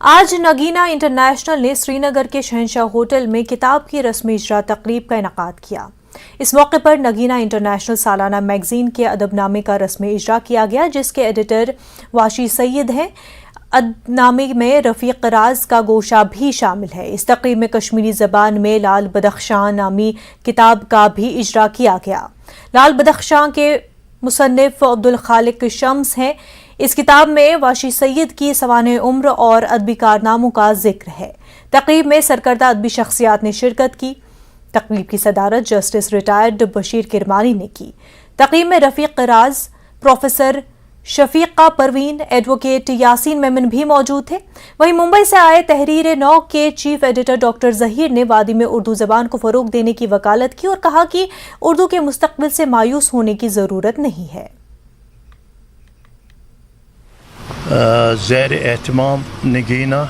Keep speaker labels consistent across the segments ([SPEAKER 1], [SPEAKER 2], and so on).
[SPEAKER 1] آج نگینا انٹرنیشنل نے سری نگر کے شہنشاہ ہوٹل میں کتاب کی رسمی اجرا تقریب کا انعقاد کیا۔ اس موقع پر نگینا انٹرنیشنل سالانہ میگزین کے ادب نامے کا رسمی اجرا کیا گیا، جس کے ایڈیٹر واشی سید ہیں۔ ادب نامے میں رفیق راز کا گوشہ بھی شامل ہے۔ اس تقریب میں کشمیری زبان میں لال بدخشاں نامی کتاب کا بھی اجرا کیا گیا۔ لال بدخشاں کے مصنف عبدالخالق شمس ہیں۔ اس کتاب میں واشی سید کی سوانح عمر اور ادبی کارناموں کا ذکر ہے۔ تقریب میں سرکردہ ادبی شخصیات نے شرکت کی۔ تقریب کی صدارت جسٹس ریٹائرڈ بشیر کرمانی نے کی۔ تقریب میں رفیق راز، پروفیسر شفیقہ پروین، ایڈوکیٹ یاسین میمن بھی موجود تھے۔ وہیں ممبئی سے آئے تحریر نو کے چیف ایڈیٹر ڈاکٹر ظہیر نے وادی میں اردو زبان کو فروغ دینے کی وکالت کی اور کہا کہ اردو کے مستقبل سے مایوس ہونے کی ضرورت نہیں ہے۔
[SPEAKER 2] زیر اہتمام نگینا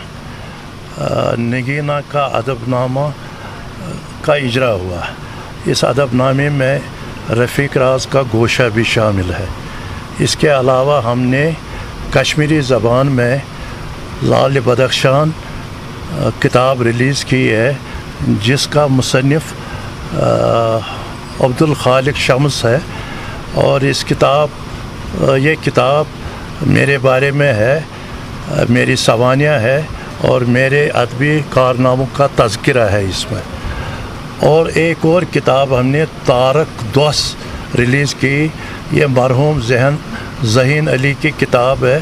[SPEAKER 2] کا ادب نامہ کا اجرا ہوا۔ اس ادب نامے میں رفیق راز کا گوشہ بھی شامل ہے۔ اس کے علاوہ ہم نے کشمیری زبان میں لال بدخشان کتاب ریلیز کی ہے، جس کا مصنف عبدالخالق شمس ہے، اور یہ کتاب میرے بارے میں ہے، میری سوانح ہے اور میرے ادبی کارناموں کا تذکرہ ہے اس میں۔ اور ایک اور کتاب ہم نے تارک دوس ریلیز کی، یہ مرحوم ذہین علی کی کتاب ہے،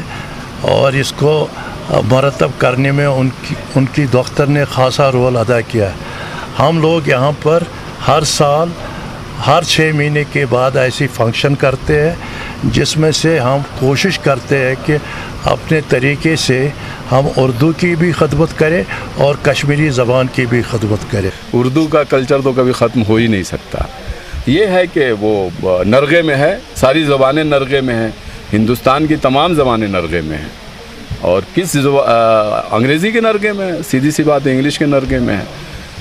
[SPEAKER 2] اور اس کو مرتب کرنے میں ان کی دختر نے خاصا رول ادا کیا ہے۔ ہم لوگ یہاں پر ہر سال ہر 6 مہینے کے بعد ایسی فنکشن کرتے ہیں، جس میں سے ہم کوشش کرتے ہیں کہ اپنے طریقے سے ہم اردو کی بھی خدمت کریں اور کشمیری زبان کی بھی خدمت کریں۔
[SPEAKER 3] اردو کا کلچر تو کبھی ختم ہو ہی نہیں سکتا۔ یہ ہے کہ وہ نرغے میں ہے، ساری زبانیں نرغے میں ہیں، ہندوستان کی تمام زبانیں نرغے میں ہیں، اور انگریزی کے نرغے میں ہے، سیدھی سی بات انگلش کے نرغے میں ہے۔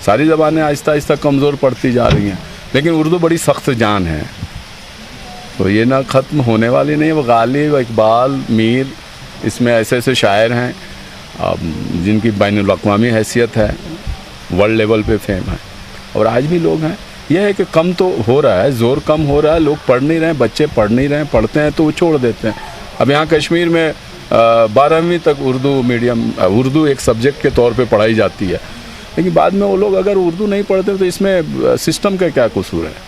[SPEAKER 3] ساری زبانیں آہستہ آہستہ کمزور پڑتی جا رہی ہیں، لیکن اردو بڑی سخت جان ہے، تو یہ نہ ختم ہونے والی نہیں۔ وہ غالب، اقبال، میر، اس میں ایسے ایسے شاعر ہیں جن کی بین الاقوامی حیثیت ہے، ورلڈ لیول پہ فیم ہے، اور آج بھی لوگ ہیں۔ یہ ہے کہ کم تو ہو رہا ہے، زور کم ہو رہا ہے، لوگ پڑھ نہیں رہے ہیں، بچے پڑھ نہیں رہے ہیں، پڑھتے ہیں تو وہ چھوڑ دیتے ہیں۔ اب یہاں کشمیر میں 12ویں تک اردو ایک سبجیکٹ کے طور پہ پڑھائی جاتی ہے، لیکن بعد میں وہ لوگ اگر اردو نہیں پڑھتے تو اس میں سسٹم کا کیا قصور ہے؟